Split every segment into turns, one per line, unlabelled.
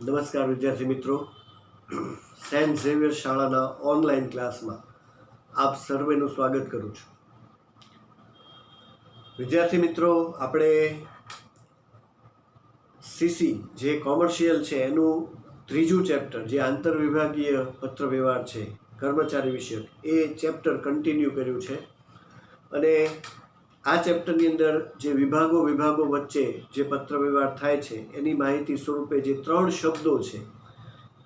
નમસ્કાર વિદ્યાર્થી મિત્રો, સેન્ટ ઝેવિયર શાળાના ઓનલાઈન ક્લાસમાં આપ સર્વેનું સ્વાગત કરું છું. વિદ્યાર્થી મિત્રો, આપણે સીસી જે કોમર્શિયલ છે એનું ત્રીજું ચેપ્ટર જે આંતરવિભાગીય પત્રવ્યવહાર છે કર્મચારી વિષયક એ ચેપ્ટર કન્ટિન્યુ કર્યું છે. અને આ ચેપ્ટરની અંદર જે વિભાગો વચ્ચે જે પત્રવ્યવહાર થાય છે એની માહિતી સ્વરૂપે જે 3 શબ્દો છે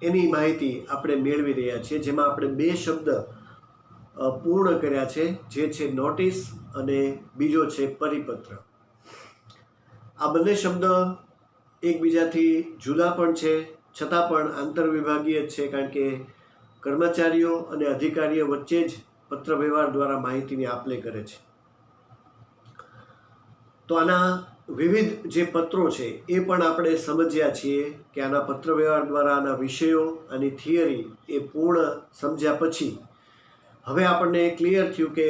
એની માહિતી આપણે મેળવી રહ્યા છીએ, જેમાં આપણે 2 શબ્દ પૂર્ણ કર્યા છે, જે છે નોટિસ અને બીજો છે પરિપત્ર. આ બંને શબ્દ એકબીજાથી જુદા પણ છે, છતાં પણ આંતરવિભાગીય જ છે, કારણ કે કર્મચારીઓ અને અધિકારીઓ વચ્ચે જ પત્રવ્યવહાર દ્વારા માહિતીની આપ-લે કરે છે. તો આના વિવિધ જે પત્રો છે એ પણ આપણે સમજ્યા છીએ કે આના પત્રવ્યવહાર દ્વારા આના વિષયો અને થિયરી એ પૂર્ણ સમજ્યા પછી હવે આપણને ક્લિયર થયું કે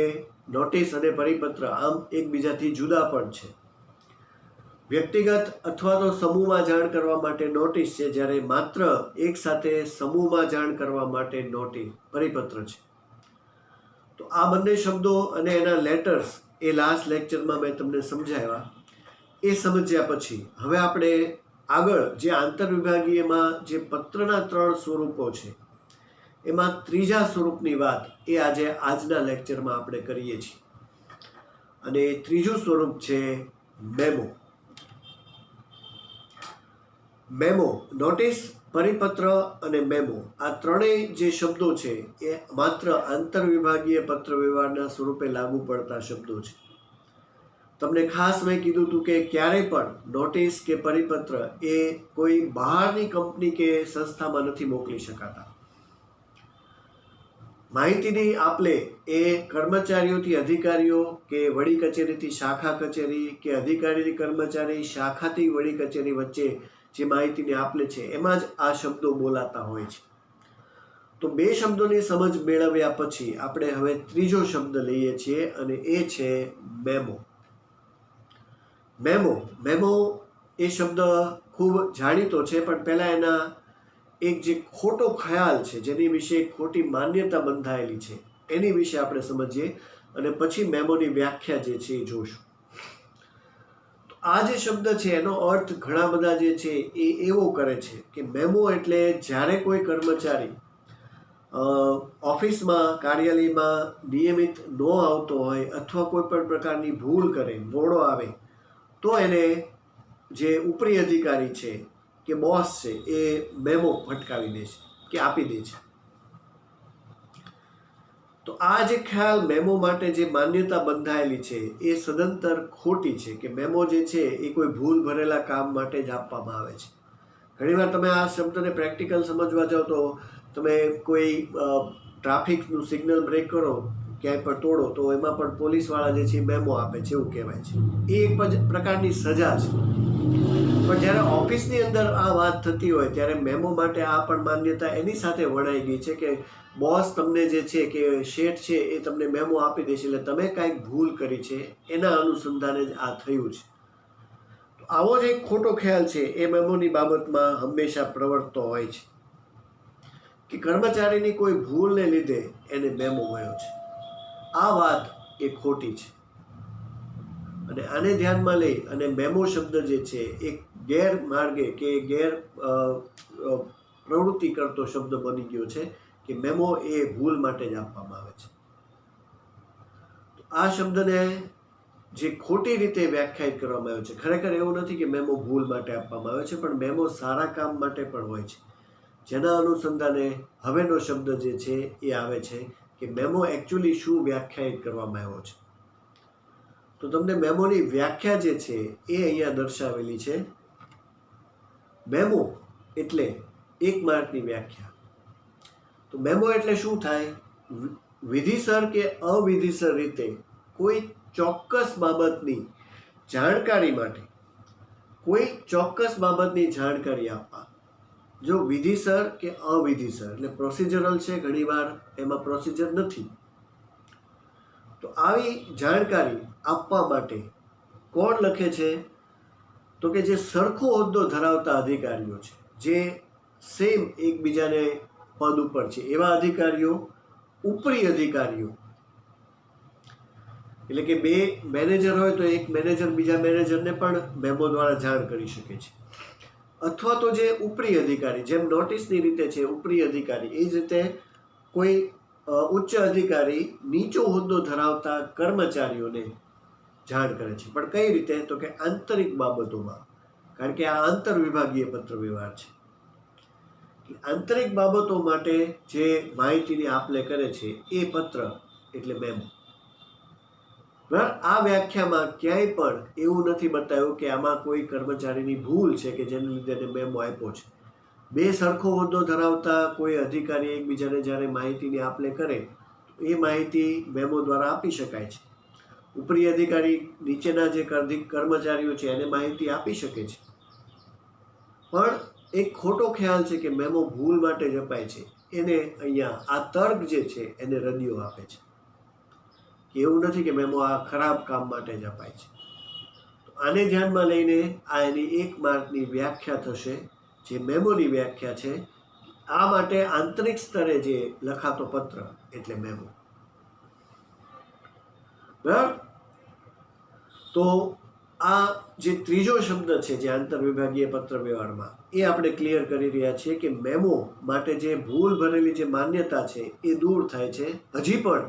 નોટિસ અને પરિપત્ર આમ એકબીજાથી જુદા પણ છે. વ્યક્તિગત અથવા તો સમૂહમાં જાણ કરવા માટે નોટિસ છે, જ્યારે માત્ર એક સાથે સમૂહમાં જાણ કરવા માટે પરિપત્ર છે. તો આ બંને શબ્દો અને એના લેટર્સ એ લાસ્ટ લેક્ચરમાં મેં તમને સમજાવ્યા. એ સમજ્યા પછી હવે આપણે આગળ જે આંતરવિભાગીયમાં જે પત્રના 3 સ્વરૂપો છે એમાં ત્રીજા સ્વરૂપની વાત એ આજના લેક્ચરમાં આપણે કરીએ છીએ. અને ત્રીજું સ્વરૂપ છે મેમો. મેમો, નોટિસ, પરિપત્ર અને મેમો, આ ત્રણેય જે શબ્દો છે એ માત્ર આંતરવિભાગીય પત્રવ્યવહારના સ્વરૂપે લાગુ પડતા શબ્દો છે. તમને ખાસ મેં કીધું હતું કે ક્યારેય પણ નોટિસ કે પરિપત્ર એ કોઈ બહારની કંપની કે સંસ્થામાં નથી મોકલી શકાતા. માહિતીની આપ-લે એ કર્મચારીઓથી અધિકારીઓ કે વડી કચેરીથી શાખા કચેરી કે અધિકારીથી કર્મચારી, શાખાથી વડી કચેરી વચ્ચે જે માહિતીની આપ-લે છે એમાં જ આ શબ્દો બોલાતા હોય છે. તો 2 શબ્દોની સમજ મેળવ્યા પછી આપણે હવે ત્રીજો શબ્દ લઈએ છીએ અને એ છે મેમો. મેમો એ શબ્દ ખૂબ જાણીતો છે, પણ પહેલાં એના એક જે ખોટો ખ્યાલ છે, જેની વિશે ખોટી માન્યતા બંધાયેલી છે, એની વિશે આપણે સમજીએ અને પછી મેમોની વ્યાખ્યા જે છે એ જોશું. આ જે શબ્દ છે એનો અર્થ ઘણા બધા જે છે એ એવો કરે છે કે મેમો એટલે જ્યારે કોઈ કર્મચારી ઓફિસમાં, કાર્યાલયમાં નિયમિત ન આવતો હોય અથવા કોઈ પણ પ્રકારની ભૂલ કરે, મોડો આવે, તો એને જે ઉપરી અધિકારી છે કે બોસ છે એ મેમો ફટકાવી દે છે કે આપી દે છે. તો આ જે ખ્યાલ મેમો માટે જે માન્યતા બંધાયેલી છે એ સદંતર ખોટી છે કે મેમો જે છે એ કોઈ ભૂલ ભરેલા કામ માટે જ આપવામાં આવે છે. ઘણીવાર તમે આ શબ્દને પ્રેક્ટિકલ સમજવા જાઓ તો તમે કોઈ ટ્રાફિકનું સિગ્નલ બ્રેક કરો, ક્યાંય પણ તોડો, તો એમાં પણ પોલીસવાળા જે છે મેમો આપે છે એવું કહેવાય છે. એ એક પ્રકારની સજા છે. પણ જ્યારે ઓફિસની અંદર આ વાત થતી હોય ત્યારે મેમો માટે આ પણ માન્યતા એની સાથે વણાઈ ગઈ છે કે બોસ તમને જે છે કે શેઠ છે એ તમને મેમો આપી દેશે એટલે તમે કાંઈક ભૂલ કરી છે એના અનુસંધાને જ આ થયું છે. તો આવો જ એક ખોટો ખ્યાલ છે એ મેમોની બાબતમાં હંમેશા પ્રવર્તતો હોય છે કે કર્મચારીની કોઈ ભૂલને લીધે એને મેમો મળ્યો છે. આ વાત એ ખોટી છે અને આને ધ્યાનમાં લઈ અને મેમો શબ્દ જે છે એ ગેરમાર્ગે કે પ્રવૃત્તિ કરતો શબ્દ બની ગયો છે કે મેમો એ ભૂલ માટે જ આપવામાં આવે છે. આ શબ્દને જે ખોટી રીતે વ્યાખ્યાયિત કરવામાં આવ્યો છે, ખરેખર એવું નથી કે મેમો ભૂલ માટે આપવામાં આવે છે, પણ મેમો સારા કામ માટે પણ હોય છે, જેના અનુસંધાને હવેનો શબ્દ જે છે એ આવે છે કે મેમો એકચ્યુઅલી શું વ્યાખ્યાયિત કરવામાં આવ્યો છે. તો તમને મેમોની વ્યાખ્યા જે છે એ અહીંયા દર્શાવેલી છે. મેમો એટલે 1 માર્કની વ્યાખ્યા. તો મેમો એટલે શું થાય? વિધિસર કે અવિધિસર રીતે કોઈ ચોક્કસ બાબતની જાણકારી માટે કોઈ ચોક્કસ બાબતની જાણકારી આપવા. જો વિધિસર કે અવિધિસર એટલે પ્રોસિજરલ છે, ઘણીવાર એમાં પ્રોસિજર નથી. તો આવી જાણકારી આપવા માટે કોણ લખે છે? તો કે જે સરખો હોદ્દો ધરાવતા અધિકારીઓ છે, જે સેમ એકબીજાને પદ ઉપર છે એવા અધિકારીઓ ઉપરી અધિકારીઓ, એટલે કે બે મેનેજર હોય તો એક મેનેજર બીજા મેનેજરને પણ મેમો દ્વારા જાણ કરી શકે છે. અથવા તો જે ઉપરી અધિકારી, જેમ નોટિસની રીતે છે ઉપરી અધિકારી, એ જ રીતે કોઈ ઉચ્ચ અધિકારી નીચો હોદ્દો ધરાવતા કર્મચારીઓને જાણ કરે છે. પણ કઈ રીતે? તો કે આંતરિક બાબતોમાં, કારણ કે આ આંતર વિભાગીય પત્ર વ્યવહાર છે. આંતરિક બાબતો માટે જે માહિતીની આપ-લે કરે છે એ પત્ર એટલે મેમો. આ વ્યાખ્યામાં ક્યાંય પણ એવું નથી બતાવ્યું કે આમાં કોઈ કર્મચારીની ભૂલ છે કે જેને લીધે એને મેમો આપ્યો છે. બે સરખો હોદ્દો ધરાવતા કોઈ અધિકારી એકબીજાને જ્યારે માહિતીની આપ-લે કરે તો એ માહિતી મેમો દ્વારા આપી શકાય છે. ઉપરી અધિકારી નીચેના જે કર્મચારીઓ છે એને માહિતી આપી શકે છે. પણ એક ખોટો ખ્યાલ છે કે મેમો ભૂલ માટે જ અપાય છે. એને અહીંયા આ તર્ક જે છે એને રદિયો આપે છે કે એવું નથી કે મેમો આ ખરાબ કામ માટે જ અપાય છે. તો આને ધ્યાનમાં લઈને આ એની 1 માર્કની વ્યાખ્યા થશે, જે મેમોની વ્યાખ્યા છે. આ માટે આંતરિક સ્તરે જે લખાતો પત્ર એટલે મેમો. બરાબર? તો આ જે ત્રીજો શબ્દ છે જે આંતર વિભાગીય પત્ર વ્યવહારમાં, એ આપણે ક્લિયર કરી રહ્યા છીએ કે મેમો માટે જે ભૂલ ભરેલી જે માન્યતા છે એ દૂર થાય છે. હજી પણ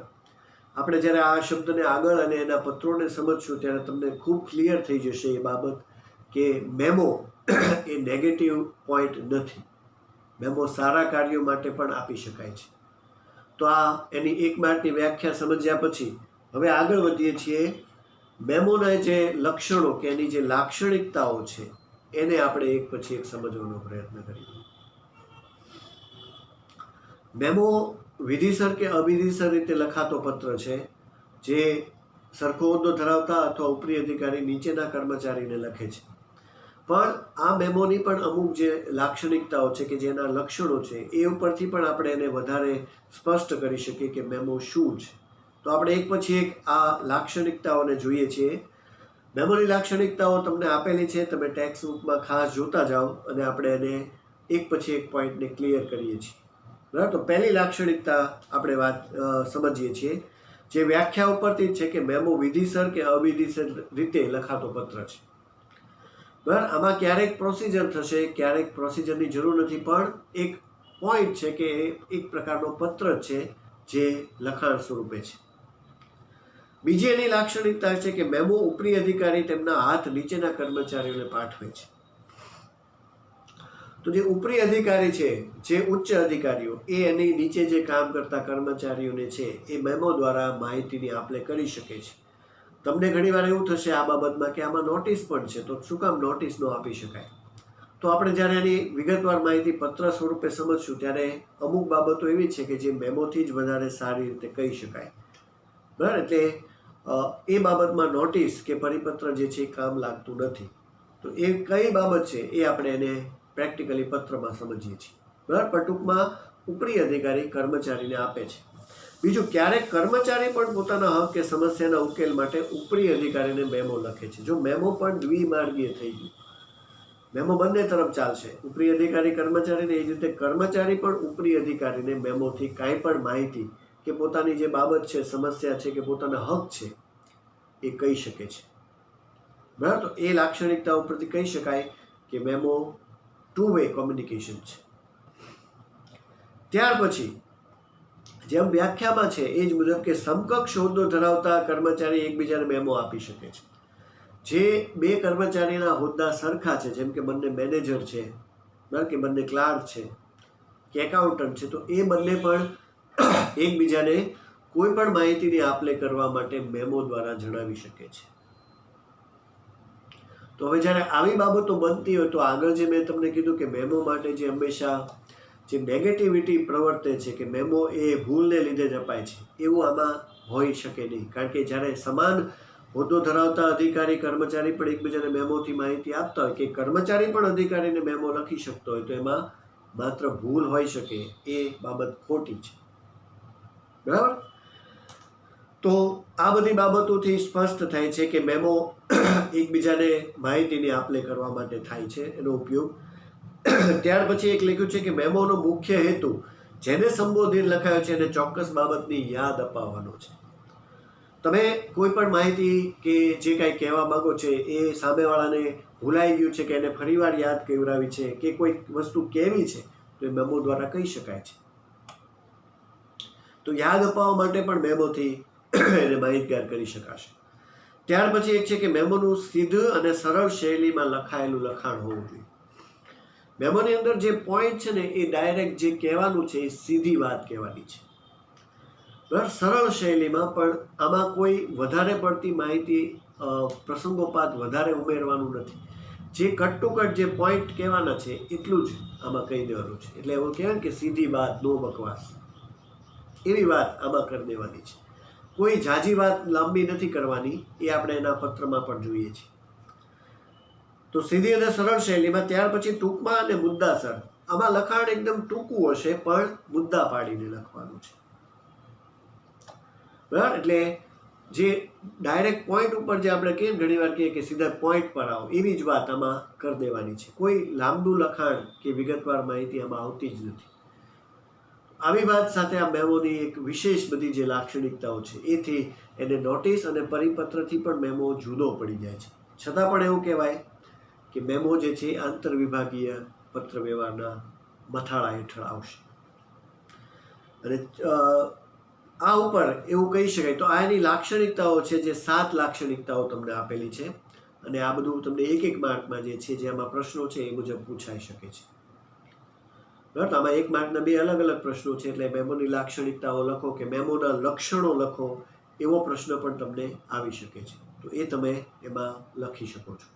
આપણે જ્યારે આ શબ્દને આગળ અને એના પત્રોને સમજશું ત્યારે તમને ખૂબ ક્લિયર થઈ જશે એ બાબત કે મેમો એ નેગેટિવ પોઈન્ટ નથી. મેમો સારા કાર્યો માટે પણ આપી શકાય છે. તો આ એની 1 માર્કની વ્યાખ્યા સમજ્યા પછી હવે આગળ વધીએ છીએ. મેમોના જે લક્ષણો કે એની જે લાક્ષણિકતાઓ છે એને આપણે એક પછી એક સમજવાનો પ્રયત્ન કરીએ. મેમો વિધિસર કે અવિધિસર રીતે લખાતો પત્ર છે, જે સરખો હોદ્દો ધરાવતા અથવા ઉપરી અધિકારી નીચેના કર્મચારીને લખે છે. પણ આ મેમોની પણ અમુક જે લાક્ષણિકતાઓ છે કે જેના લક્ષણો છે એ ઉપરથી પણ આપણે એને વધારે સ્પષ્ટ કરી શકીએ કે મેમો શું છે. તો આપણે એક પછી એક આ લાક્ષણિકતાઓને જોઈએ છીએ. મેમોની લાક્ષણિકતાઓ તમને આપેલી છે, તમે ટેક્સ્ટ બુકમાં ખાસ જોતા જાઓ અને આપણે એને એક પછી એક પોઈન્ટને ક્લિયર કરીએ છીએ. બરાબર? તો પહેલી લાક્ષણિકતા આપણે સમજીએ છીએ, જે વ્યાખ્યા ઉપરથી છે કે મેમો વિધિસર કે અવિધિસર રીતે લખાતો પત્ર છે. બરાબર? આમાં ક્યારેક પ્રોસિજર થશે, ક્યારેક પ્રોસિજરની જરૂર નથી, પણ એક પોઈન્ટ છે કે એક પ્રકારનો પત્ર છે જે લખાણ સ્વરૂપે છે. બીજી એની લાક્ષણિકતા છે કે મેમો ઉપરી અધિકારી તેમના હાથ નીચેના કર્મચારીઓને પાઠવે છે. તો જે ઉપરી અધિકારી છે, જે ઉચ્ચ અધિકારીઓ, એ એની નીચે જે કામ કરતા કર્મચારીઓને છે એ મેમો દ્વારા માહિતીની આપ-લે કરી શકે છે. તમને ઘણીવાર એવું થશે આ બાબતમાં કે આમાં નોટિસ પણ છે, તો શું કામ નોટિસ ન આપી શકાય? તો આપણે જ્યારે એની વિગતવાર માહિતી પત્ર સ્વરૂપે સમજશું ત્યારે અમુક બાબતો એવી છે કે જે મેમોથી જ વધારે સારી રીતે કહી શકાય. બરાબર? એટલે એ બાબતમાં નોટિસ કે પરિપત્ર જે છે એ કામ લાગતું નથી. તો એ કઈ બાબત છે એ આપણે એને પ્રેક્ટિકલી પત્રમાં સમજીએ છીએ. બરાબર? પણ ટૂંકમાં ઉપરી અધિકારી કર્મચારીને આપે છે. બીજું, ક્યારેક કર્મચારી પણ પોતાના હક કે સમસ્યાના ઉકેલ માટે ઉપરી અધિકારીને મેમો લખે છે. જો મેમો પણ દ્વિમાર્ગીય થઈ ગયું, મેમો બંને તરફ ચાલશે, ઉપરી અધિકારી કર્મચારીને, એ જ રીતે કર્મચારી પણ ઉપરી અધિકારીને મેમોથી કાંઈ પણ માહિતી કે પોતાની જે બાબત છે, સમસ્યા છે કે પોતાના હક છે એ કહી શકે છે. બરાબર? તો એ લાક્ષણિકતા ઉપરથી કહી શકાય કે મેમો 2-વે કોમ્યુનિકેશન છે. ત્યાર પછી જેમ વ્યાખ્યામાં છે એ જ મુજબ કે સમકક્ષ હોદ્દો ધરાવતા કર્મચારી એકબીજાને મેમો આપી શકે છે. જે બે કર્મચારીના હોદ્દા સરખા છે, જેમ કે બંને મેનેજર છે, બરાબર, કે બંને ક્લાર્ક છે કે એકાઉન્ટન્ટ છે, તો એ બંને પણ એકબીજાને કોઈ પણ માહિતીની આપ-લે કરવા માટે મેમો દ્વારા જણાવી શકે છે. તો હવે જ્યારે આવી બાબતો બનતી હોય તો આગળ જે મેં તમને કીધું કે મેમો માટે જે હંમેશા જે નેગેટિવિટી પ્રવર્તે છે કે મેમો એ ભૂલને લીધે જ અપાય છે, એવું આમાં હોઈ શકે નહીં. કારણ કે જ્યારે સમાન હોદ્દો ધરાવતા અધિકારી કર્મચારી પણ એકબીજાને મેમોથી માહિતી આપતા હોય, કે કર્મચારી પણ અધિકારીને મેમો લખી શકતો હોય, તો એમાં માત્ર ભૂલ હોઈ શકે, એ બાબત ખોટી છે. બરાબર? તો આ બધી બાબતોથી સ્પષ્ટ થાય છે કે મેમો એકબીજાને માહિતીની આપ-લે કરવા માટે થાય છે, એનો ઉપયોગ. ત્યાર પછી એક લખ્યું છે કે મેમોનો મુખ્ય હેતુ જેને સંબોધીને લખાયો છે એને ચોક્કસ બાબતની યાદ અપાવવાનો છે. તમે કોઈ પણ માહિતી કે જે કાંઈ કહેવા માગો છે એ સામેવાળાને ભૂલાઈ ગયું છે કે એને ફરીવાર યાદ કરાવી છે કે કોઈ વસ્તુ કહેવી છે તો એ મેમો દ્વારા કહી શકાય છે. તો યાદ અપાવવા માટે પણ મેમોથી એને માહિતગાર કરી શકાશે. ત્યાર પછી એક છે કે મેમોનું સીધું અને સરળ શૈલીમાં લખાયેલું લખાણ હોવું જોઈએ. મેમોની અંદર જે પોઈન્ટ છે ને એ ડાયરેક્ટ જે કહેવાનું છે એ સીધી વાત કહેવાની છે, બરાબર, સરળ શૈલીમાં. પણ આમાં કોઈ વધારે પડતી માહિતી પ્રસંગોપાત વધારે ઉમેરવાનું નથી. જે કટ ટુ કટ જે પોઈન્ટ કહેવાના છે એટલું જ આમાં કહી દેવાનું છે. એટલે એવું કહેવાય કે સીધી વાત, નો બકવાસ, એવી વાત આમાં કરી દેવાની છે. કોઈ ઝાઝી વાત લાંબી નથી કરવાની, એ આપણે એના પત્રમાં પણ જોઈએ છીએ. તો સીધી અને સરળ શૈલીમાં. ત્યાર પછી ટૂંકમાં અને મુદ્દાસર. આમાં લખાણ એકદમ ટૂંકું હશે પણ મુદ્દા પાડીને લખવાનું છે, બરાબર. એટલે જે ડાયરેક્ટ પોઈન્ટ ઉપર જે આપણે કહીએ ઘણી વાર કહીએ કે સીધા પોઈન્ટ પર આવો, એવી જ વાત આમાં કરી દેવાની છે. કોઈ લાંબુ લખાણ કે વિગતવાર માહિતી આમાં આવતી જ નથી. આવી વાત સાથે આ મેમોની એક વિશેષ બધી જે લાક્ષણિકતાઓ છે એથી એને નોટિસ અને પરિપત્રથી પણ મેમો જુદો પડી જાય છે. છતાં પણ એવું કહેવાય કે મેમો જે છે આંતર વિભાગીય પત્ર વ્યવહારના મથાળા હેઠળ આવશે. અને આ ઉપર એવું કહી શકાય. તો આ એની લાક્ષણિકતાઓ છે, જે 7 લાક્ષણિકતાઓ તમને આપેલી છે. અને આ બધું તમને એક એક માર્કમાં જે છે, જે આમાં પ્રશ્નો છે એ મુજબ પૂછાઈ શકે છે, બરાબર. આમાં એક માર્કના 2 અલગ અલગ પ્રશ્નો છે. એટલે મેમોની લાક્ષણિકતાઓ લખો કે મેમોના લક્ષણો લખો, એવો પ્રશ્ન પણ તમને આવી શકે છે. તો એ તમે એમાં લખી શકો છો,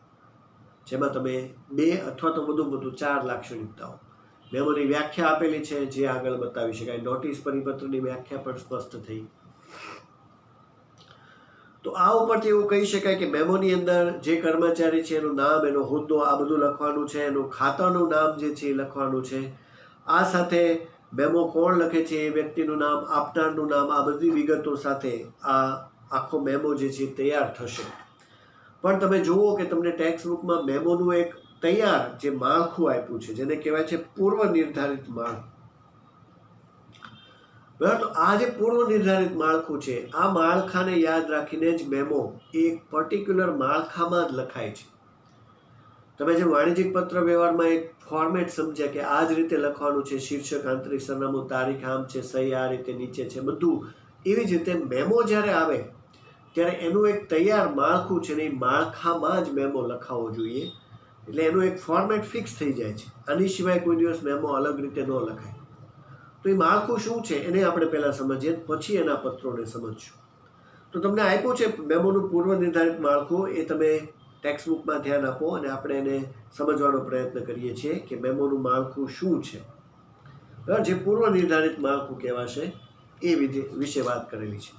જેમાં તમે 2 અથવા તો વધુ 4 લાક્ષણિકતાઓ. મેમોની વ્યાખ્યા આપેલી છે, જે આગળ બતાવી શકાય. નોટિસ પરિપત્રની વ્યાખ્યા પણ સ્પષ્ટ થઈ. તો આ ઉપરથી એવું કહી શકાય કે મેમોની અંદર જે કર્મચારી છે એનું નામ, એનો હોદ્દો, આ બધું લખવાનું છે. એનું ખાતાનું નામ જે છે એ લખવાનું છે. આ સાથે મેમો કોણ લખે છે એ વ્યક્તિનું નામ, આપનારનું નામ, આ બધી વિગતો સાથે આ આખો મેમો જે છે તૈયાર થશે. પણ તમે જુઓ કે તમને ટેક્સ્ટ બુકમાં મેમોનું એક તૈયાર જે માળખું આપ્યું છે, જેને કહેવાય છે પૂર્વ નિર્ધારિત માળખું, બરાબર. તો આ જે પૂર્વ નિર્ધારિત માળખું છે, આ માળખાને યાદ રાખીને જ મેમો એક પર્ટિક્યુલર માળખામાં જ લખાય છે. તમે જે વાણિજ્યિક પત્ર વ્યવહારમાં એક ફોર્મેટ સમજ્યા કે આ જ રીતે લખવાનું છે, શીર્ષક, આંતરિક સરનામું, તારીખ આમ છે, સહી આ રીતે નીચે છે, બધું એવી જ રીતે મેમો જ્યારે આવે ત્યારે એનું એક તૈયાર માળખું છે ને એ માળખામાં જ મેમો લખાવો જોઈએ. એટલે એનું એક ફોર્મેટ ફિક્સ થઈ જાય છે. આની સિવાય કોઈ દિવસ મેમો અલગ રીતે ન લખાય. તો એ માળખું શું છે એને આપણે પહેલાં સમજીએ, પછી એના પત્રોને સમજશું. તો તમને આપ્યું છે મેમોનું પૂર્વ નિર્ધારિત માળખું, એ તમે ટેક્સ્ટ બુકમાં ધ્યાન આપો અને આપણે એને સમજવાનો પ્રયત્ન કરીએ છીએ કે મેમોનું માળખું શું છે, બરાબર. જે પૂર્વ નિર્ધારિત માળખું કહેવાશે એ વિશે વાત કરેલી છે.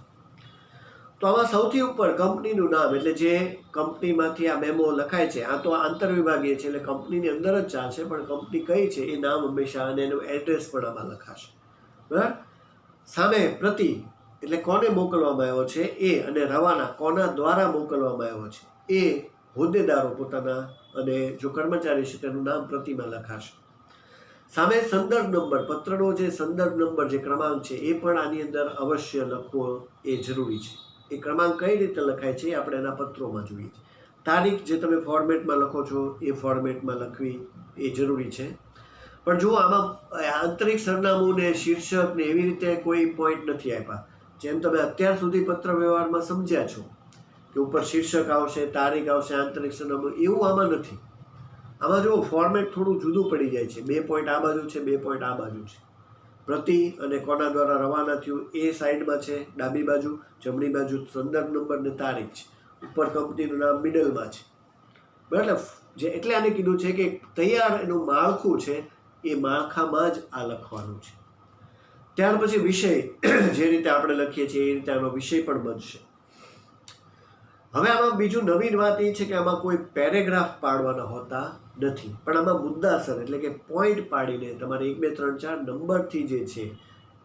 તો આમાં સૌથી ઉપર કંપનીનું નામ, એટલે જે કંપનીમાંથી આ મેમો લખાય છે, આ તો આંતરવિભાગીય છે એટલે કંપનીની અંદર જ ચાલશે, પણ કંપની કઈ છે એ નામ હંમેશા, અને એનું એડ્રેસ પણ આમાં લખાશે, બરાબર. સામે પ્રતિ, એટલે કોને મોકલવામાં આવ્યો છે એ, અને રવાના, કોના દ્વારા મોકલવામાં આવ્યો છે એ હોદ્દેદારો પોતાના, અને જો કર્મચારી છે તેનું નામ પ્રતિમાં લખાશે. સામે સંદર્ભ નંબર, પત્રનો જે સંદર્ભ નંબર, જે ક્રમાંક છે એ પણ આની અંદર અવશ્ય લખવો એ જરૂરી છે. એ ક્રમાંક કઈ રીતે લખાય છે એ આપણે એના પત્રોમાં જોઈએ છીએ. તારીખ જે તમે ફોર્મેટમાં લખો છો એ ફોર્મેટમાં લખવી એ જરૂરી છે. પણ જો આમાં આંતરિક સરનામું ને શીર્ષક ને એવી રીતે કોઈ પોઈન્ટ નથી આપ્યા. જેમ તમે અત્યાર સુધી પત્ર વ્યવહારમાં સમજ્યા છો કે ઉપર શીર્ષક આવશે, તારીખ આવશે, આંતરિક સરનામું, એવું આમાં નથી. આમાં જો ફોર્મેટ થોડું જુદું પડી જાય છે. 2 પોઈન્ટ આ બાજુ છે, 2 પોઈન્ટ આ બાજુ છે. પ્રતિ અને કોના દ્વારા રવાના થયું એ સાઈડમાં છે, ડાબી બાજુ, જમણી બાજુ સંદર્ભ નંબર ને તારીખ છે, ઉપર કંપનીનું નામ મિડલમાં છે, બરાબર. એટલે આને કીધું છે કે તૈયાર એનું માળખું છે, એ માળખામાં જ આ લખવાનું છે. ત્યાર પછી વિષય, જે રીતે આપણે લખીએ છીએ એ રીતે આનો વિષય પણ બનશે. હવે આમાં બીજું નવીન વાત એ છે કે આમાં કોઈ પેરેગ્રાફ પાડવાના હોતા નથી, પણ આમાં મુદ્દાસર, એટલે કે પોઈન્ટ પાડીને તમારે 1 2 3 4 નંબરથી જે છે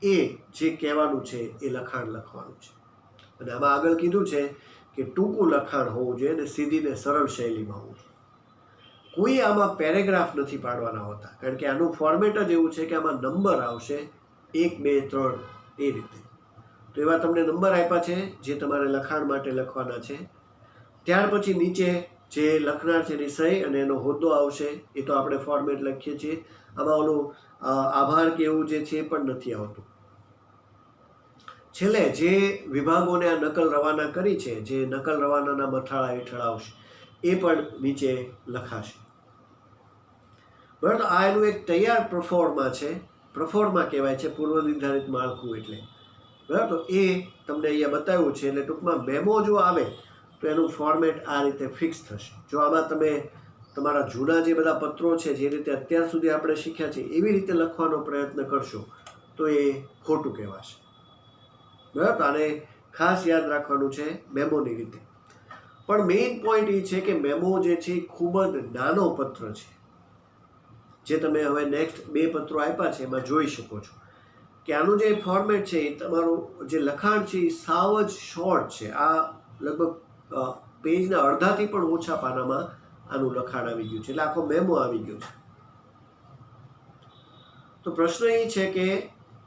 એ જે કહેવાનું છે એ લખાણ લખવાનું છે. અને આમાં આગળ કીધું છે કે ટૂંકું લખાણ હોવું જોઈએ અને સીધી ને સરળ શૈલીમાં હોવું જોઈએ. કોઈ આમાં પેરેગ્રાફ નથી પાડવાના હોતા, કારણ કે આનું ફોર્મેટ જ એવું છે કે આમાં નંબર આવશે 1 2 3 એ રીતે. તો એવા તમને નંબર આપ્યા છે જે તમારે લખાણ માટે લખવાના છે. ત્યાર પછી નીચે જે લખનાર છે એની સહી અને એનો હોદ્દો આવશે. એ તો આપણે ફોર્મેટ લખીએ છીએ. આમાં ઓલું આભાર કે એવું જે છે એ પણ નથી આવતું. છેલ્લે જે વિભાગોને આ નકલ રવાના કરી છે, જે નકલ રવાનાના મથાળા હેઠળ આવશે એ પણ નીચે લખાશે. બરાબર. આ એનું એક તૈયાર પ્રોફોર્મા છે. પ્રોફોર્મા કહેવાય છે પૂર્વ નિર્ધારિત માળખું એટલે. બરાબર. તો એ તમને અહીંયા બતાવ્યું છે. એટલે ટૂંકમાં મેમો જો આવે તો એનું ફોર્મેટ આ રીતે ફિક્સ થશે. જો આમાં તમે તમારા જૂના જે બધા પત્રો છે, જે રીતે અત્યાર સુધી આપણે શીખ્યા છે એવી રીતે લખવાનો પ્રયત્ન કરશો તો એ ખોટું કહેવાશે. બરાબર. આને ખાસ યાદ રાખવાનું છે મેમોની રીતે. પણ મેઇન પોઈન્ટ એ છે કે મેમો જે છે એ ખૂબ જ નાનો પત્ર છે. જે તમે હવે નેક્સ્ટ 2 પત્રો આપ્યા છે એમાં જોઈ શકો છો કે આનું જે ફોર્મેટ છે એ તમારું જે લખાણ છે એ સાવ જ શોર્ટ છે. આ લગભગ પેજના અડધાથી પણ ઓછા પાનામાં આનું લખાણ આવી ગયું છે. એટલે આખો મેમો આવી ગયો છે. તો પ્રશ્ન એ છે કે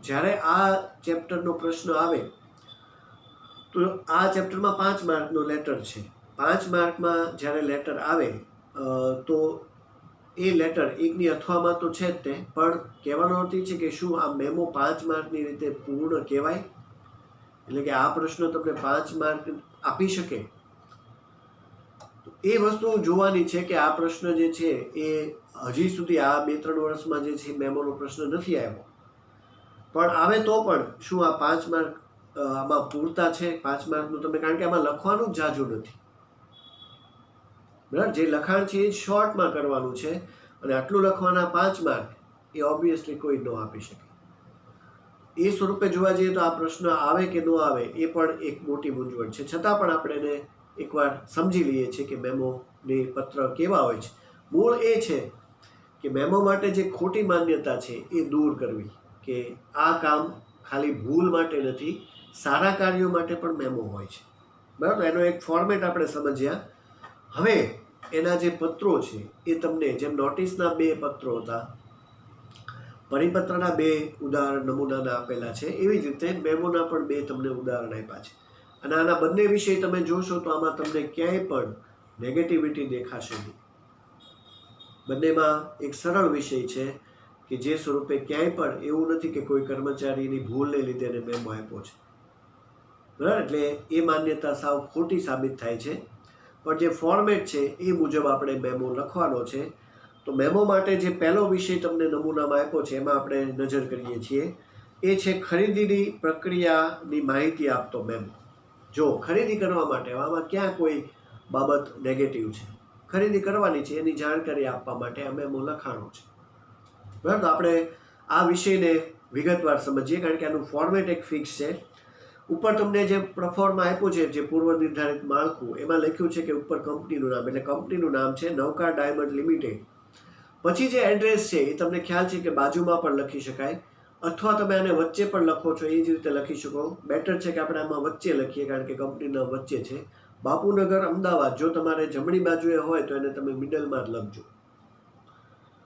જ્યારે આ ચેપ્ટરનો પ્રશ્ન આવે તો આ ચેપ્ટરમાં 5 માર્કનો લેટર છે. 5 માર્કમાં જ્યારે લેટર આવે તો એ લેટર એકની અથવામાં તો છે જ તે, પણ કહેવાનો અર્થ એ છે કે શું આ મેમો 5 માર્કની રીતે પૂર્ણ કહેવાય? એટલે કે આ પ્રશ્ન તમને 5 માર્ક આપી શકે? એ વસ્તુ જોવાની છે કે આ પ્રશ્ન જે છે એ હજી સુધી આ 2-3 વર્ષમાં જે છે મેમોનો પ્રશ્ન નથી આવ્યો. પણ આવે તો પણ શું આ 5 માર્ક આમાં પૂરતા છે? 5 માર્કનું તમે, કારણ કે આમાં લખવાનું જ જાજુ નથી. બરાબર. જે લખાણ છે એ શોર્ટમાં કરવાનું છે અને આટલું લખવાના 5 માર્ક એ ઓબ્વિયસલી કોઈ ન આપી શકે. એ સ્વરૂપે જોવા જઈએ તો આ પ્રશ્ન આવે કે ન આવે એ પણ એક મોટી મૂંઝવણ છે. છતાં પણ આપણે એને એકવાર સમજી લઈએ છીએ કે મેમોની પત્ર કેવા હોય છે. મૂળ એ છે કે મેમો માટે જે ખોટી માન્યતા છે એ દૂર કરવી કે આ કામ ખાલી ભૂલ માટે નથી, સારા કાર્યો માટે પણ મેમો હોય છે. બરાબર. એનો એક ફોર્મેટ આપણે સમજ્યા. હવે એના જે પત્રો છે એ તમને, જેમ નોટિસના 2 પત્રો હતા, પરિપત્રના 2 ઉદાહરણ નમૂનાના આપેલા છે, એવી જ રીતે મેમોના પણ 2 તમને ઉદાહરણ આપ્યા છે. અને આના બંને વિષય તમે જોશો તો આમાં તમને ક્યાંય પણ નેગેટિવિટી દેખાશે નહીં. બંનેમાં એક સરળ વિષય છે કે જે સ્વરૂપે ક્યાંય પણ એવું નથી કે કોઈ કર્મચારીની ભૂલને લીધે એને મેમો આપ્યો છે. બરાબર. એટલે એ માન્યતા સાવ ખોટી સાબિત થાય છે. પણ જે ફોર્મેટ છે એ મુજબ આપણે મેમો લખવાનો છે. તો મેમો માટે જે પહેલો વિષય તમને નમૂનામાં આપ્યો છે એમાં આપણે નજર કરીએ છીએ. એ છે ખરીદીની પ્રક્રિયાની માહિતી આપતો મેમો. જો ખરીદી કરવા માટે આમાં ક્યાં કોઈ બાબત નેગેટિવ છે? ખરીદી કરવાની છે એની જાણકારી આપવા માટે આ મેમો લખાણો છે. બરાબર. આપણે આ વિષયને વિગતવાર સમજીએ, કારણ કે આનું ફોર્મેટ એક ફિક્સ છે. ઉપર તમને જે પ્રોફોર્મા આપ્યું છે, જે પૂર્વ નિર્ધારિત માળખું, એમાં લખ્યું છે કે ઉપર કંપનીનું નામ, એટલે કંપનીનું નામ છે નૌકા ડાયમંડ લિમિટેડ. પછી જે એડ્રેસ છે એ તમને ખ્યાલ છે કે બાજુમાં પણ લખી શકાય, અથવા તમે આને વચ્ચે પણ લખો છો, એ જ રીતે લખી શકો. બેટર છે કે આપણે આમાં વચ્ચે લખીએ, કારણ કે કંપનીના વચ્ચે છે. બાપુનગર અમદાવાદ. જો તમારે જમણી બાજુએ હોય તો એને તમે મિડલમાં જ લખજો.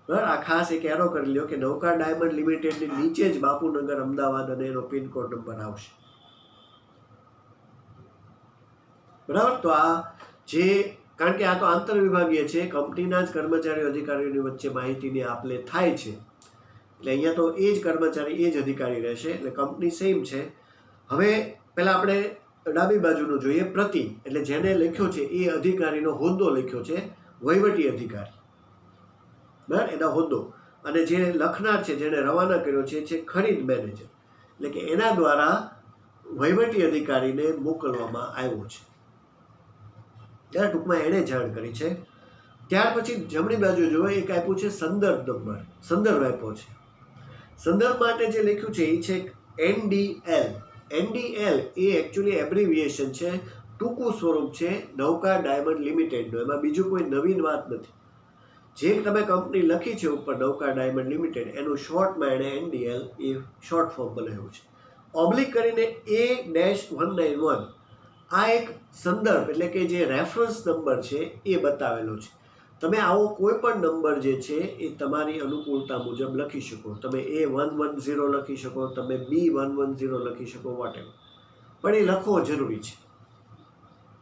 બરાબર. આ ખાસ એક એરો કરી લ્યો કે નૌકા ડાયમંડ લિમિટેડની નીચે જ બાપુનગર અમદાવાદ અને એનો પિનકોડ નંબર આવશે. બરાબર. તો આ જે, કારણ કે આ તો આંતર વિભાગીય છે, કંપનીના જ કર્મચારીઓ અધિકારીઓની વચ્ચે માહિતીની આપ-લે થાય છે. એટલે અહીંયા તો એ જ કર્મચારી, એ જ અધિકારી રહેશે. એટલે કંપની સેમ છે. હવે પહેલાં આપણે ડાબી બાજુનું જોઈએ. પ્રતિ, એટલે જેને લખ્યો છે એ અધિકારીનો હોદ્દો લખ્યો છે વહીવટી અધિકારી. બરાબર. એના હોદ્દો. અને જે લખનાર છે, જેને રવાના કર્યો છે, એ છે ખરીદ મેનેજર. એટલે કે એના દ્વારા વહીવટી અધિકારીને મોકલવામાં આવ્યો છે. ત્યારે ટૂંકમાં એણે જાણ કરી છે. ત્યાર પછી જમણી બાજુ જુઓ, એક આપ્યું છે સંદર્ભ નંબર, સંદર્ભ આપ્યો છે. સંદર્ભ માટે જે લખ્યું છે એ છે NDL. NDL એ એકચ્યુઅલી એબ્રિવિએશન છે, ટૂંકું સ્વરૂપ છે નૌકા ડાયમંડ લિમિટેડનું. એમાં બીજું કોઈ નવીન વાત નથી. જે તમે કંપની લખી છે ઉપર નૌકા ડાયમંડ લિમિટેડ, એનું શોર્ટમાં એણે NDL એ શોર્ટ ફોર્મ બનાવ્યું છે. ઓબ્લિક કરીને A-191 આ એક સંદર્ભ, એટલે કે જે રેફરન્સ નંબર છે એ બતાવેલો છે. તમે આવો કોઈ પણ નંબર જે છે એ તમારી અનુકૂળતા મુજબ લખી શકો. તમે A110 લખી શકો, તમે B110 લખી શકો, વોટેવર, પણ એ લખવો જરૂરી છે.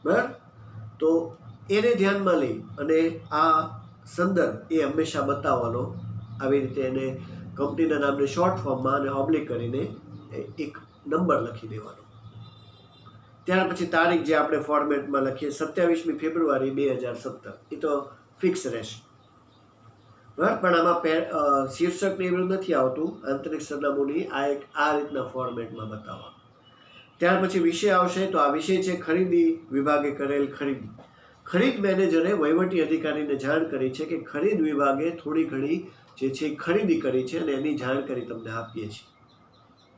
બરાબર? તો એને ધ્યાનમાં લઈ અને આ સંદર્ભ એ હંમેશા બતાવવાનો, આવી રીતે એને કંપનીના નામને શોર્ટ ફોર્મમાં અને ઓબ્લિક કરીને એક નંબર લખી દેવાનો. ત્યાર પછી તારીખ જે આપણે ફોર્મેટમાં લખીએ 27મી ફેબ્રુઆરી 2017, એ તો ફિક્સ રહેશે. બરાબર? પણ આમાં શીર્ષક ને એવું નથી આવતું, આંતરિક સરનામુંની આ રીતના ફોર્મેટમાં બતાવવાનું. ત્યાર પછી વિષય આવશે. તો આ વિષય છે ખરીદી વિભાગે કરેલ ખરીદી. ખરીદ મેનેજરે વહીવટી અધિકારીને જાણ કરી છે કે ખરીદ વિભાગે થોડી ઘણી જે છે ખરીદી કરી છે અને એની જાણકારી તમને આપીએ છીએ.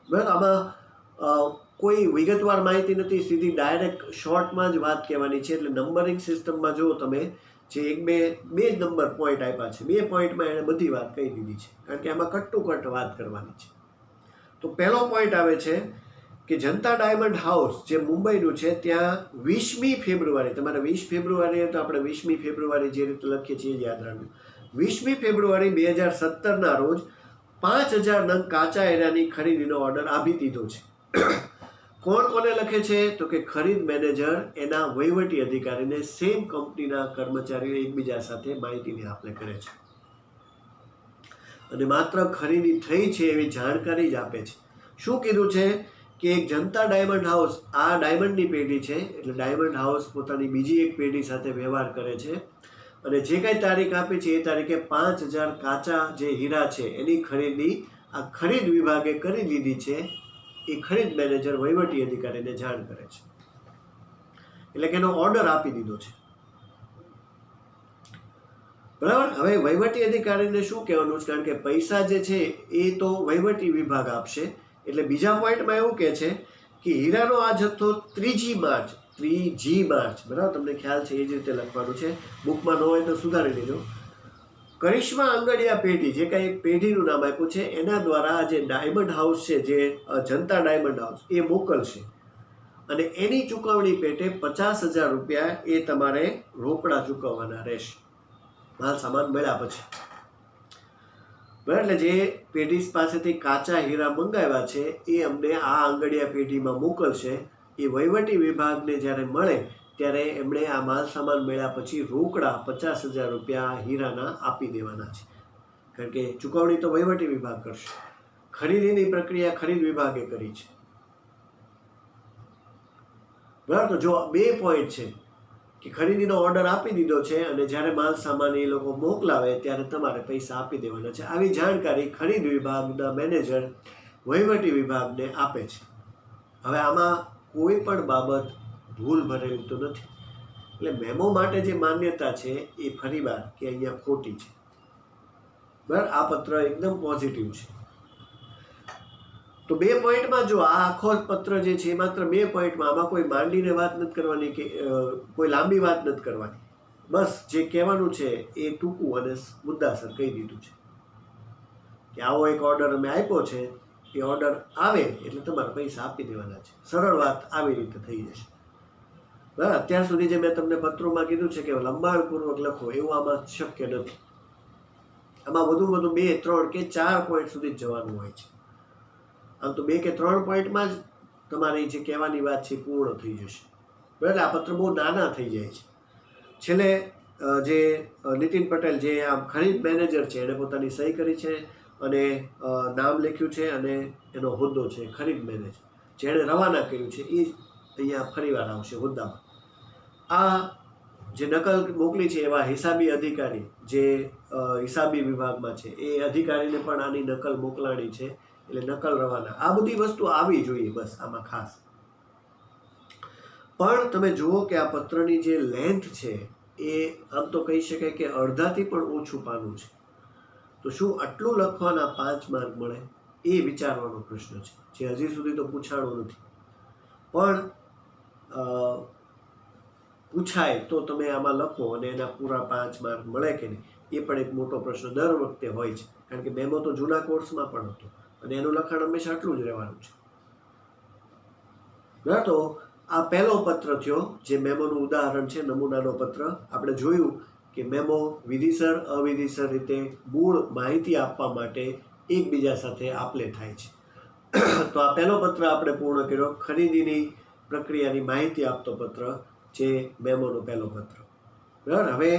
બરાબર? આમાં કોઈ વિગતવાર માહિતી નથી, સીધી ડાયરેક્ટ શોર્ટમાં જ વાત કહેવાની છે. એટલે નંબરિંગ સિસ્ટમમાં જો તમે જે બે જ નંબર પોઈન્ટ આપ્યા છે, 2 પોઈન્ટમાં એણે બધી વાત કહી દીધી છે, કારણ કે આમાં કટ ટુ કટ વાત કરવાની છે. તો પહેલો પોઈન્ટ આવે છે કે જનતા ડાયમંડ હાઉસ જે મુંબઈનું છે, ત્યાં 20મી ફેબ્રુઆરી, તમારે 20 ફેબ્રુઆરી તો આપણે 20મી ફેબ્રુઆરી જે રીતે લખીએ છીએ યાદ રાખજો. 20મી ફેબ્રુઆરી 2017ના રોજ 5000 નંગ કાચા હીરાની ખરીદીનો ઓર્ડર આપી દીધો છે. કોણ કોને લખે છે? તો કે ખરીદ મેનેજર એના વહીવટી અધિકારીને સેમ કંપનીના કર્મચારીઓ એકબીજા સાથે માહિતીની આપલે કરે છે અને માત્ર ખરીદી થઈ છે એવી જાણકારી જ આપે છે. શું કીધું છે કે એક જનતા ડાયમંડ હાઉસ, આ ડાયમંડની પેઢી છે, એટલે ડાયમંડ હાઉસ પોતાની બીજી એક પેઢી સાથે વ્યવહાર કરે છે અને જે કાંઈ તારીખ આપી છે એ તારીખે 5000 કાચા જે હીરા છે એની ખરીદી આ ખરીદ વિભાગે કરી દીધી છે. એ ખરીદ મેનેજર વહીવટી અધિકારીને જાણ કરે છે, એટલે કે એનો ઓર્ડર આપી દીધો છે. બરાબર? હવે વહીવટી અધિકારીને શું કહેવાનું છે? કારણ કે પૈસા જે છે એ તો વહીવટી વિભાગ આપશે. એટલે બીજા પોઈન્ટમાં એવું કહે છે કે હીરાનો આ જથ્થો 3જી માર્ચ, બરાબર? તમને ખ્યાલ છે, એ જ રીતે લખવાનું છે. બુકમાં ન હોય તો સુધારી લેજો. કરિશ્મા આંગડિયા પેઢી, જે કાંઈ પેઢીનું નામ આપ્યું છે, એના દ્વારા જે ડાયમંડ હાઉસ છે, જે જનતા ડાયમંડ હાઉસ, એ મોકલશે અને એની ચૂકવણી પેટે 50,000 રૂપિયા એ તમારે રોકડા ચૂકવવાના રહેશે માલ સામાન મળ્યા પછી. બરાબર? એટલે જે પેઢી પાસેથી કાચા હીરા મંગાવ્યા છે એ અમને આ આંગડિયા પેઢીમાં મોકલશે. એ વહીવટી વિભાગને જ્યારે મળે ત્યારે એમણે આ માલ સામાન મળ્યા પછી રોકડા 50,000 રૂપિયા હીરાના આપી દેવાના છે, કારણ કે ચૂકવણી તો વહીવટી વિભાગ કરશે. ખરીદીની પ્રક્રિયા ખરીદ વિભાગે કરી છે. બરાબર? તો જો 2 પોઈન્ટ છે કે ખરીદીનો ઓર્ડર આપી દીધો છે અને જ્યારે માલ સામાન એ લોકો મોકલાવે ત્યારે તમારે પૈસા આપી દેવાના છે. આવી જાણકારી ખરીદ વિભાગના મેનેજર વહીવટી વિભાગને આપે છે. હવે આમાં કોઈ પણ બાબત ભૂલ ભરેલી તો નથી. એટલે મેમો માટે જે માન્યતા છે એ ફરીવાર કે અહીંયા ખોટી છે. બરાબર? આ પત્ર એકદમ પોઝિટિવ છે. તો 2 પોઈન્ટમાં જો આ આખો પત્ર જે છે એ માત્ર 2 પોઈન્ટમાં, આમાં કોઈ માંડીને વાત નથી કરવાની કે કોઈ લાંબી વાત નથી કરવાની. બસ જે કહેવાનું છે એ ટૂંકું અને મુદ્દાસર કહી દીધું છે કે આવો એક ઓર્ડર અમે આપ્યો છે, એ ઓર્ડર આવે એટલે તમારે પૈસા આપી દેવાના છે. સરળ વાત આવી રીતે થઈ જશે. બરાબર? અત્યાર સુધી જે મેં તમને પત્રોમાં કીધું છે કે લંબાણપૂર્વક લખો, એવું આમાં શક્ય નથી. આમાં વધુ 2, 3 કે 4 પોઈન્ટ સુધી જ જવાનું હોય છે. આમ તો 2 કે 3 પોઈન્ટમાં જ તમારી જે કહેવાની વાત છે પૂર્ણ થઈ જશે. બરાબર? આ પત્ર બહુ નાના થઈ જાય છે. છેલ્લે જે નીતિન પટેલ, જે આમ ખરીદ મેનેજર છે, એણે પોતાની સહી કરી છે અને નામ લખ્યું છે અને એનો હોદ્દો છે ખરીદ મેનેજર. જેણે રવાના કર્યું છે એ અહીંયા ફરીવાર આવશે હોદ્દામાં. આ જે નકલ મોકલી છે એવા હિસાબી અધિકારી જે હિસાબી વિભાગમાં છે, એ અધિકારીને પણ આની નકલ મોકલાણી છે, એટલે નકલ રવાના. આ બધી વસ્તુ આવી જોઈએ બસ આમાં ખાસ. પણ તમે જુઓ કે આ પત્રની જે લેન્થ છે એ આમ તો કહી શકાય કે અડધાથી પણ ઓછું પાનું છે. તો શું આટલું લખવાના 5 માર્ક મળે? એ વિચારવાનો પ્રશ્ન છે, જે હજી સુધી તો પૂછાણો નથી. પણ પૂછાય તો તમે આમાં લખો અને એના પૂરા 5 માર્ક મળે કે નહીં, એ પણ એક મોટો પ્રશ્ન દર વખતે હોય છે. કારણ કે મેમો તો જૂના કોર્સમાં પણ હતો અને એનું લખાણ હંમેશા આટલું જ રહેવાનું છે. બરાબર? તો આ પહેલો પત્ર થયો જે મેમોનું ઉદાહરણ છે, નમૂનાનો પત્ર. આપણે જોયું કે મેમો વિધિસર અવિધિસર રીતે મૂળ માહિતી આપવા માટે એકબીજા સાથે આપલે થાય છે. તો આ પહેલો પત્ર આપણે પૂર્ણ કર્યો, ખરીદીની પ્રક્રિયાની માહિતી આપતો પત્ર જે મેમોનો પહેલો પત્ર. બરાબર. હવે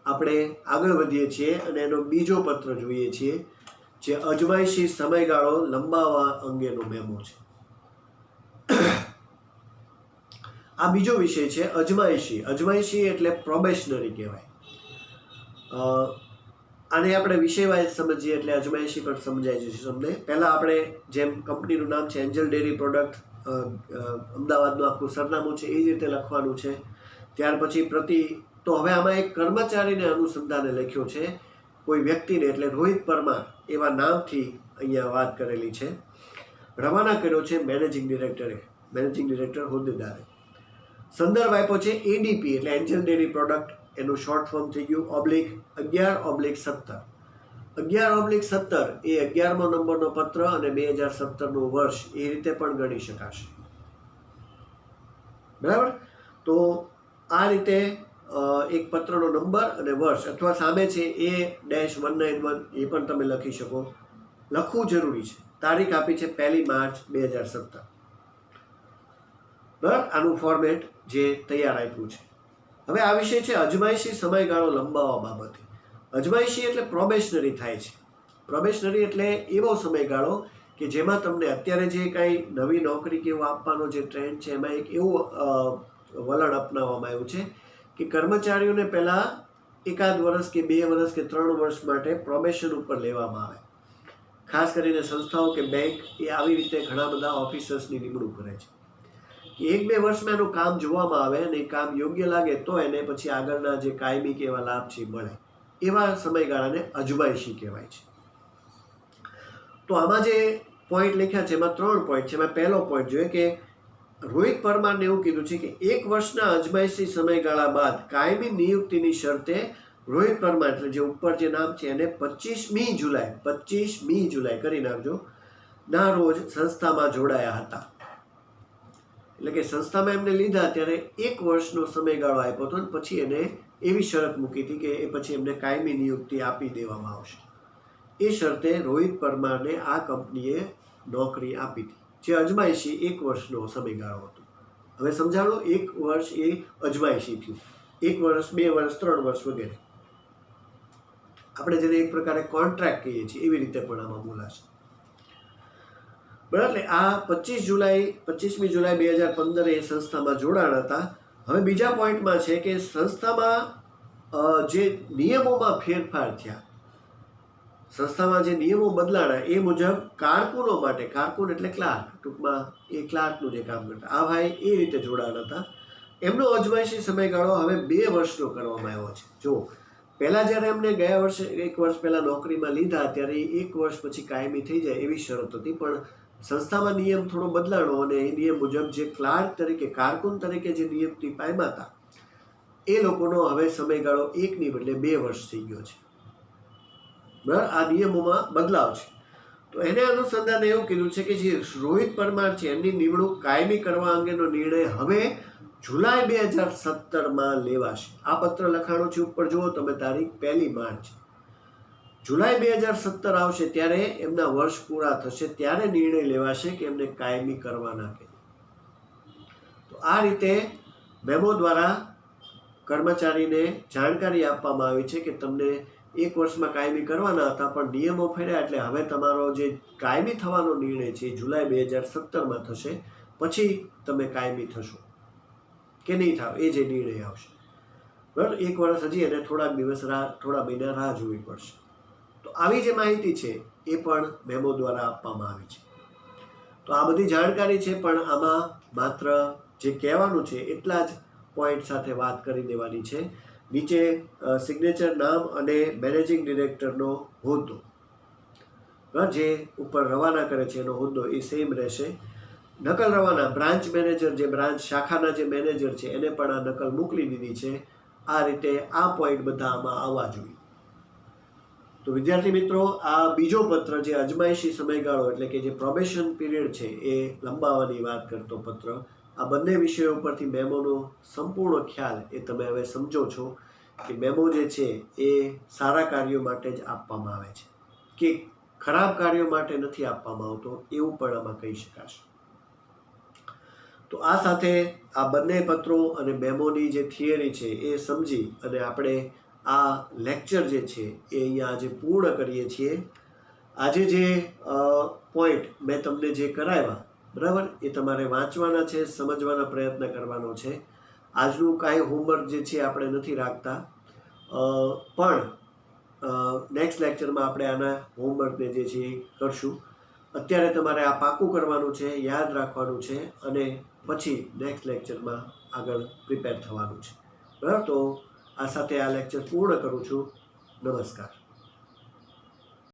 આપણે આગળ વધીએ છીએ અને એનો બીજો પત્ર જોઈએ છીએ જે અજમાયશી સમયગાળો લંબાવવા અંગેનો મેમો છે. આ બીજો વિષય છે અજમાયશી. અજમાયશી એટલે પ્રોબેશનરી કહેવાય. આને આપણે વિષય વાઇઝ સમજીએ એટલે અજમાયશી પણ સમજાઈ જશે તમને. પહેલાં આપણે જેમ કંપનીનું નામ છે એન્જલ ડેરી પ્રોડક્ટ, અમદાવાદનું આખું સરનામું છે એ જ રીતે લખવાનું છે. ત્યાર પછી તો હવે આમાં એક કર્મચારીને અનુસંધાને લખ્યો છે, કોઈ વ્યક્તિને, એટલે રોહિત પરમાર એવા નામથી અહીંયા વાત કરેલી છે. રવાના કર્યો છે મેનેજિંગ ડિરેક્ટર હોદ્દેદારે. સંદર્ભ આપ્યો છે એડીપી એટલે એન્જલ ડેરી પ્રોડક્ટ, એનું શોર્ટ ફોર્મ થઈ ગયું /11/17. 11/17 એ 11મો નંબરનો પત્ર અને 2017નું વર્ષ એ રીતે પણ ગણી શકાશે. બરાબર. તો આ રીતે એક પત્રનો નંબર અને વર્ષ, અથવા સામે છે A-191 એ પણ તમે લખી શકો. લખવું જરૂરી છે. તારીખ આપી છે 1 માર્ચ 2017. બરાબર. આનું ફોર્મેટ જે તૈયાર આપ્યું છે. હવે આ વિષય છે અજમાયશી સમયગાળો લંબાવવા બાબતે. અજમાયશી એટલે પ્રોબેશનરી થાય છે. પ્રોબેશનરી એટલે એવો સમયગાળો કે જેમાં તમને અત્યારે જે કાંઈ નવી નોકરી કે એવું આપવાનો જે ટ્રેન્ડ છે એમાં એક એવું વલણ અપનાવવામાં આવ્યું છે કે કર્મચારીઓને પહેલાં 1 વર્ષ કે 2 વર્ષ કે 3 વર્ષ માટે પ્રોબેશન ઉપર લેવામાં આવે. ખાસ કરીને સંસ્થાઓ કે બેંક એ આવી રીતે ઘણા બધા ઓફિસર્સની નિમણૂક કરે છે કે 1-2 વર્ષમાં એનું કામ જોવામાં આવે અને એ કામ યોગ્ય લાગે તો એને પછી આગળના જે કાયમી કે એવા લાભ છે મળે. એવા સમયગાળાને અજમાયશી કહેવાય છે. તો આમાં જે પોઈન્ટ લખ્યા છે એમાં 3 પોઈન્ટ છે. એમાં પહેલો પોઈન્ટ જોઈએ કે રોહિત પરમારને એવું કીધું છે કે 1 વર્ષના અજમાયશી સમયગાળા બાદ કાયમી નિયુક્તિની શરતે રોહિત પરમાર, એટલે જે ઉપર જે નામ છે એને 25મી જુલાઈ કરી નાખજો, ના રોજ સંસ્થામાં જોડાયા હતા. એટલે કે સંસ્થામાં એમને લીધા ત્યારે 1 વર્ષનો સમયગાળો આપ્યો હતો અને પછી એને એવી શરત મૂકી હતી કે એ પછી એમને કાયમી નિયુક્તિ આપી દેવામાં આવશે. એ શરતે રોહિત પરમારને આ કંપનીએ નોકરી આપી હતી, જે અજમાયશી 1 વર્ષનો સમયગાળો હતો. હવે સમજાણો, 1 વર્ષ એ અજમાયશી થયું. 1 વર્ષ, 2 વર્ષ, 3 વર્ષ વગેરે. આપણે જેને એક પ્રકારે કોન્ટ્રાક્ટ કહીએ છીએ એવી રીતે પણ આમાં બોલાશે. બરાબર. એટલે આ 25મી જુલાઈ 2015 એ સંસ્થામાં જોડાણ હતા. હવે બીજા પોઈન્ટમાં છે કે સંસ્થામાં જે નિયમોમાં ફેરફાર થયા, સંસ્થામાં જે નિયમો બદલાણા એ મુજબ કારકુનો માટે, કારકુન એટલે ક્લાર્ક, ટૂંકમાં એ ક્લાર્કનું જે કામ કરતા, આ ભાઈ એ રીતે જોડાણ હતા. એમનો અજમાયશી સમયગાળો હવે 2 વર્ષનો કરવામાં આવ્યો છે. જો પહેલાં જ્યારે એમને ગયા વર્ષે 1 વર્ષ પહેલાં નોકરીમાં લીધા ત્યારે 1 વર્ષ પછી કાયમી થઈ જાય એવી શરત હતી, પણ સંસ્થામાં નિયમ થોડો બદલાણો અને એ નિયમ મુજબ જે ક્લાર્ક તરીકે, કારકુન તરીકે જે નિયુક્તિ પામ્યા હતા એ લોકોનો હવે સમયગાળો 1ની બદલે 2 વર્ષ થઈ ગયો છે. બરાબર. આ નિયમોમાં બદલાવ છે. તો એને અનુસંધાને એવું કીધું છે કે જે રોહિત પરમાર છે એમની નિમણૂક કાયમી કરવા અંગેનો નિર્ણય હવે જુલાઈ 2017માં લેવાશે. આ પત્ર લખાણો છે ઉપર જુઓ તમે, તારીખ 1 માર્ચ. જુલાઈ 2017 આવશે ત્યારે એમના વર્ષ પૂરા થશે, ત્યારે નિર્ણય લેવાશે કે એમને કાયમી કરવાના કે. તો આ રીતે મેમો દ્વારા કર્મચારીને જાણકારી આપવામાં આવી છે કે તમને 1 વર્ષમાં કાયમી કરવાના હતા, પણ નિયમો ફેર્યા એટલે હવે તમારો જે કાયમી થવાનો નિર્ણય છે જુલાઈ 2017માં થશે, પછી તમે કાયમી થશો કે નહીં થાવ એ જે નિર્ણય આવશે. બરાબર. 1 વર્ષ હજી એને થોડા મહિના રાહ જોવી પડશે. તો આવી જે માહિતી છે એ પણ મેમો દ્વારા આપવામાં આવી છે. તો આ બધી જાણકારી છે, પણ આમાં માત્ર જે કહેવાનું છે એટલા જ પોઈન્ટ સાથે વાત કરી દેવાની છે. નીચે સિગ્નેચર, નામ અને મેનેજિંગ ડિરેક્ટરનો હોદ્દો, જે ઉપર રવાના કરે છે એનો હોદ્દો એ સેમ રહેશે. નકલ રવાના, બ્રાન્ચ મેનેજર, જે બ્રાન્ચ શાખાના જે મેનેજર છે એને પણ આ નકલ મોકલી દીધી છે. આ રીતે આ પોઈન્ટ બધા આમાં આવવા જોઈએ. તો વિદ્યાર્થી મિત્રો, આ બીજો પત્ર જે અજમાયશી સમયગાળો એટલે કે જે પ્રોબેશન પીરિયડ છે એ લંબાવવાની વાત કરતો પત્ર, આ બંને વિષયો ઉપરથી મેમોનો સંપૂર્ણ ખ્યાલ એ તમે હવે સમજો છો કે મેમો જે છે એ સારા કાર્યો માટે જ આપવામાં આવે છે કે ખરાબ કાર્યો માટે નથી આપવામાં આવતો, એવું પણ આમાં કહી શકાશે. તો આ સાથે આ બંને પત્રો અને મેમોની જે થિયરી છે એ સમજી અને આપણે આ લેક્ચર જે છે એ અહીંયા આજે પૂર્ણ કરીએ છીએ. આજે જે પોઈન્ટ મેં તમને જે કરાવ્યા, બરાબર, એ તમારે વાંચવાના છે, સમજવાના પ્રયત્ન કરવાનો છે. આજનું કાંઈ હોમવર્ક જે છે આપણે નથી રાખતા, પણ નેક્સ્ટ લેક્ચરમાં આપણે આના હોમવર્કને જે છે એ કરશું. અત્યારે તમારે આ પાકું કરવાનું છે, યાદ રાખવાનું છે અને પછી નેક્સ્ટ લેક્ચરમાં આગળ પ્રિપેર થવાનું છે. બરાબર, તો આ સાથે આ લેક્ચર પૂર્ણ કરું છું. નમસ્કાર.